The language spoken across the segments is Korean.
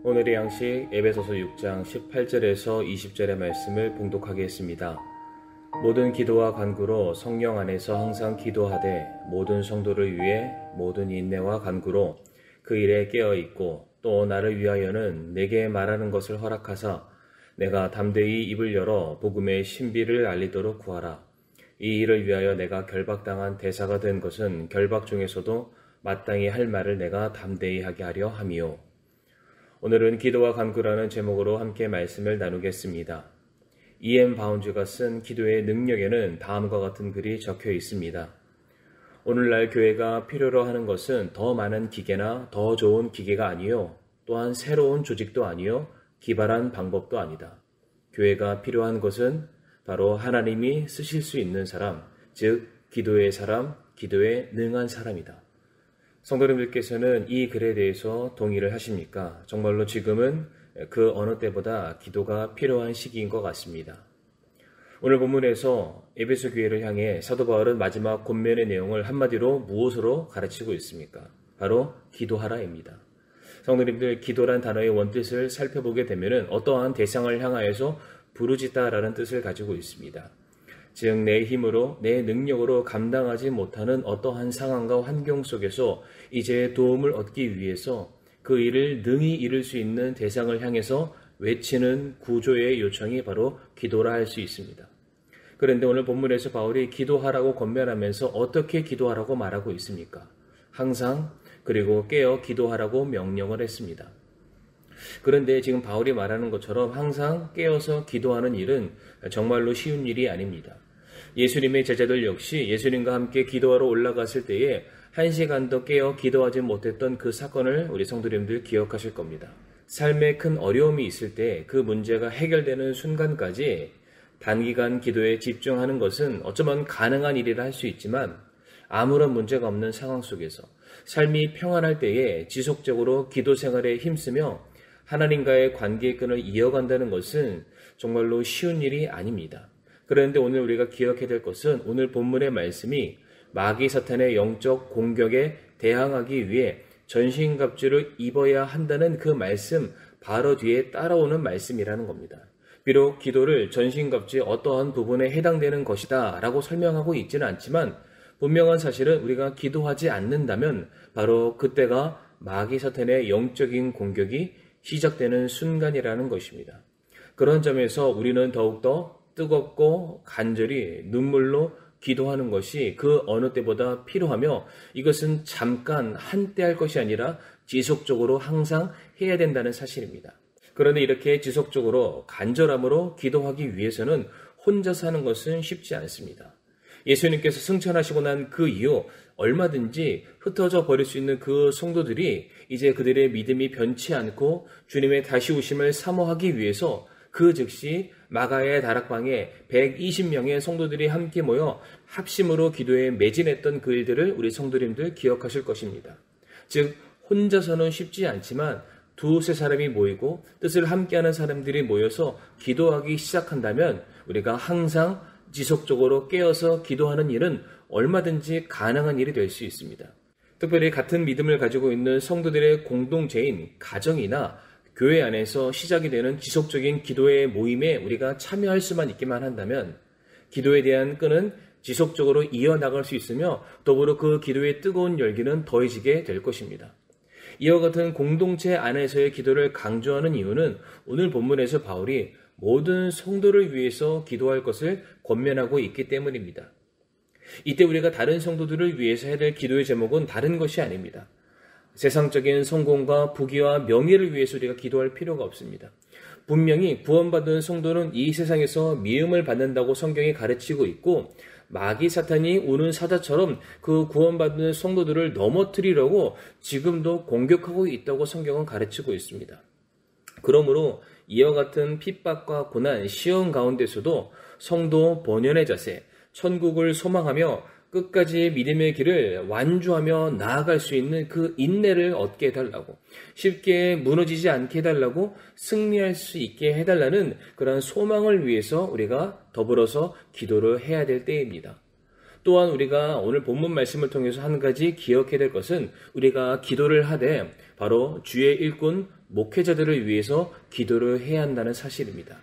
오늘의 양식 에베소서 6장 18절에서 20절의 말씀을 봉독하겠습니다. 모든 기도와 간구로 성령 안에서 항상 기도하되 모든 성도를 위해 모든 인내와 간구로 그 일에 깨어있고 또 나를 위하여는 내게 말하는 것을 허락하사 내가 담대히 입을 열어 복음의 신비를 알리도록 구하라. 이 일을 위하여 내가 결박당한 대사가 된 것은 결박 중에서도 마땅히 할 말을 내가 담대히 하게 하려 함이요. 오늘은 기도와 간구라는 제목으로 함께 말씀을 나누겠습니다. E.M. 바운즈가 쓴 기도의 능력에는 다음과 같은 글이 적혀 있습니다. 오늘날 교회가 필요로 하는 것은 더 많은 기계나 더 좋은 기계가 아니요, 또한 새로운 조직도 아니요, 기발한 방법도 아니다. 교회가 필요한 것은 바로 하나님이 쓰실 수 있는 사람, 즉 기도의 사람, 기도에 능한 사람이다. 성도님들께서는 이 글에 대해서 동의를 하십니까? 정말로 지금은 그 어느 때보다 기도가 필요한 시기인 것 같습니다. 오늘 본문에서 에베소 교회를 향해 사도 바울은 마지막 권면의 내용을 한마디로 무엇으로 가르치고 있습니까? 바로 기도하라입니다. 성도님들, 기도란 단어의 원뜻을 살펴보게 되면 어떠한 대상을 향하여서 부르짖다라는 뜻을 가지고 있습니다. 즉 내 힘으로 내 능력으로 감당하지 못하는 어떠한 상황과 환경 속에서 이제 도움을 얻기 위해서 그 일을 능히 이룰 수 있는 대상을 향해서 외치는 구조의 요청이 바로 기도라 할 수 있습니다. 그런데 오늘 본문에서 바울이 기도하라고 권면하면서 어떻게 기도하라고 말하고 있습니까? 항상 그리고 깨어 기도하라고 명령을 했습니다. 그런데 지금 바울이 말하는 것처럼 항상 깨어서 기도하는 일은 정말로 쉬운 일이 아닙니다. 예수님의 제자들 역시 예수님과 함께 기도하러 올라갔을 때에 1시간도 깨어 기도하지 못했던 그 사건을 우리 성도님들 기억하실 겁니다. 삶에 큰 어려움이 있을 때 그 문제가 해결되는 순간까지 단기간 기도에 집중하는 것은 어쩌면 가능한 일이라 할 수 있지만 아무런 문제가 없는 상황 속에서 삶이 평안할 때에 지속적으로 기도 생활에 힘쓰며 하나님과의 관계의 끈을 이어간다는 것은 정말로 쉬운 일이 아닙니다. 그런데 오늘 우리가 기억해야 될 것은 오늘 본문의 말씀이 마귀 사탄의 영적 공격에 대항하기 위해 전신갑주를 입어야 한다는 그 말씀 바로 뒤에 따라오는 말씀이라는 겁니다. 비록 기도를 전신갑주의 어떠한 부분에 해당되는 것이다 라고 설명하고 있지는 않지만 분명한 사실은 우리가 기도하지 않는다면 바로 그때가 마귀 사탄의 영적인 공격이 시작되는 순간이라는 것입니다. 그런 점에서 우리는 더욱더 뜨겁고 간절히 눈물로 기도하는 것이 그 어느 때보다 필요하며 이것은 잠깐 한때 할 것이 아니라 지속적으로 항상 해야 된다는 사실입니다. 그런데 이렇게 지속적으로 간절함으로 기도하기 위해서는 혼자서 하는 것은 쉽지 않습니다. 예수님께서 승천하시고 난 그 이후 얼마든지 흩어져 버릴 수 있는 그 성도들이 이제 그들의 믿음이 변치 않고 주님의 다시 오심을 사모하기 위해서 그 즉시 마가의 다락방에 120명의 성도들이 함께 모여 합심으로 기도에 매진했던 그 일들을 우리 성도님들 기억하실 것입니다. 즉 혼자서는 쉽지 않지만 두세 사람이 모이고 뜻을 함께하는 사람들이 모여서 기도하기 시작한다면 우리가 항상 지속적으로 깨어서 기도하는 일은 얼마든지 가능한 일이 될 수 있습니다. 특별히 같은 믿음을 가지고 있는 성도들의 공동체인 가정이나 교회 안에서 시작이 되는 지속적인 기도의 모임에 우리가 참여할 수만 있기만 한다면 기도에 대한 끈은 지속적으로 이어나갈 수 있으며 더불어 그 기도의 뜨거운 열기는 더해지게 될 것입니다. 이와 같은 공동체 안에서의 기도를 강조하는 이유는 오늘 본문에서 바울이 모든 성도를 위해서 기도할 것을 권면하고 있기 때문입니다. 이때 우리가 다른 성도들을 위해서 해야 될 기도의 제목은 다른 것이 아닙니다. 세상적인 성공과 부귀와 명예를 위해서 우리가 기도할 필요가 없습니다. 분명히 구원받은 성도는 이 세상에서 미움을 받는다고 성경이 가르치고 있고 마귀 사탄이 우는 사자처럼 그 구원받은 성도들을 넘어뜨리려고 지금도 공격하고 있다고 성경은 가르치고 있습니다. 그러므로 이와 같은 핍박과 고난, 시험 가운데서도 성도 본연의 자세, 천국을 소망하며 끝까지 믿음의 길을 완주하며 나아갈 수 있는 그 인내를 얻게 해달라고, 쉽게 무너지지 않게 해달라고, 승리할 수 있게 해달라는 그런 소망을 위해서 우리가 더불어서 기도를 해야 될 때입니다. 또한 우리가 오늘 본문 말씀을 통해서 한 가지 기억해야 될 것은 우리가 기도를 하되 바로 주의 일꾼 목회자들을 위해서 기도를 해야 한다는 사실입니다.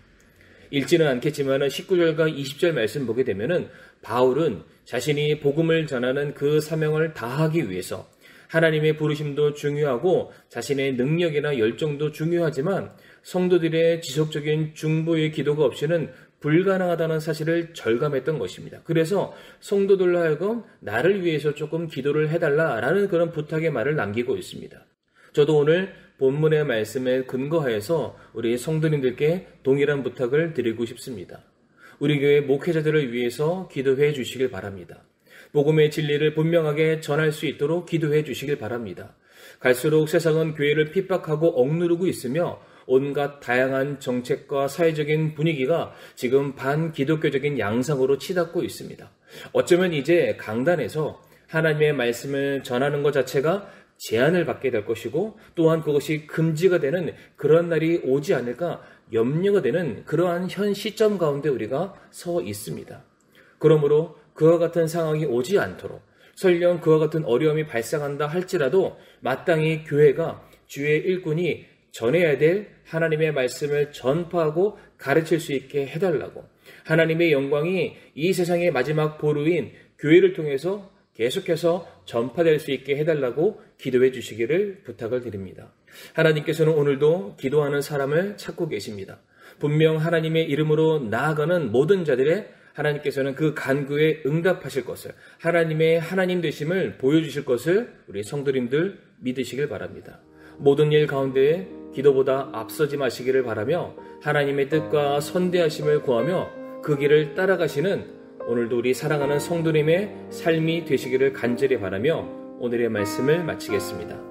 읽지는 않겠지만 19절과 20절 말씀 보게 되면은 바울은 자신이 복음을 전하는 그 사명을 다하기 위해서 하나님의 부르심도 중요하고 자신의 능력이나 열정도 중요하지만 성도들의 지속적인 중보의 기도가 없이는 불가능하다는 사실을 절감했던 것입니다. 그래서 성도들로 하여금 나를 위해서 조금 기도를 해달라라는 그런 부탁의 말을 남기고 있습니다. 저도 오늘 본문의 말씀에 근거하여서 우리 성도님들께 동일한 부탁을 드리고 싶습니다. 우리 교회 목회자들을 위해서 기도해 주시길 바랍니다. 복음의 진리를 분명하게 전할 수 있도록 기도해 주시길 바랍니다. 갈수록 세상은 교회를 핍박하고 억누르고 있으며 온갖 다양한 정책과 사회적인 분위기가 지금 반기독교적인 양상으로 치닫고 있습니다. 어쩌면 이제 강단에서 하나님의 말씀을 전하는 것 자체가 제한을 받게 될 것이고 또한 그것이 금지가 되는 그런 날이 오지 않을까 염려가 되는 그러한 현 시점 가운데 우리가 서 있습니다. 그러므로 그와 같은 상황이 오지 않도록 설령 그와 같은 어려움이 발생한다 할지라도 마땅히 교회가 주의 일꾼이 전해야 될 하나님의 말씀을 전파하고 가르칠 수 있게 해달라고 하나님의 영광이 이 세상의 마지막 보루인 교회를 통해서 계속해서 전파될 수 있게 해달라고 기도해 주시기를 부탁을 드립니다. 하나님께서는 오늘도 기도하는 사람을 찾고 계십니다. 분명 하나님의 이름으로 나아가는 모든 자들의 하나님께서는 그 간구에 응답하실 것을 하나님의 하나님 되심을 보여주실 것을 우리 성도님들 믿으시길 바랍니다. 모든 일 가운데 기도보다 앞서지 마시기를 바라며 하나님의 뜻과 선대하심을 구하며 그 길을 따라가시는 오늘도 우리 사랑하는 성도님의 삶이 되시기를 간절히 바라며 오늘의 말씀을 마치겠습니다.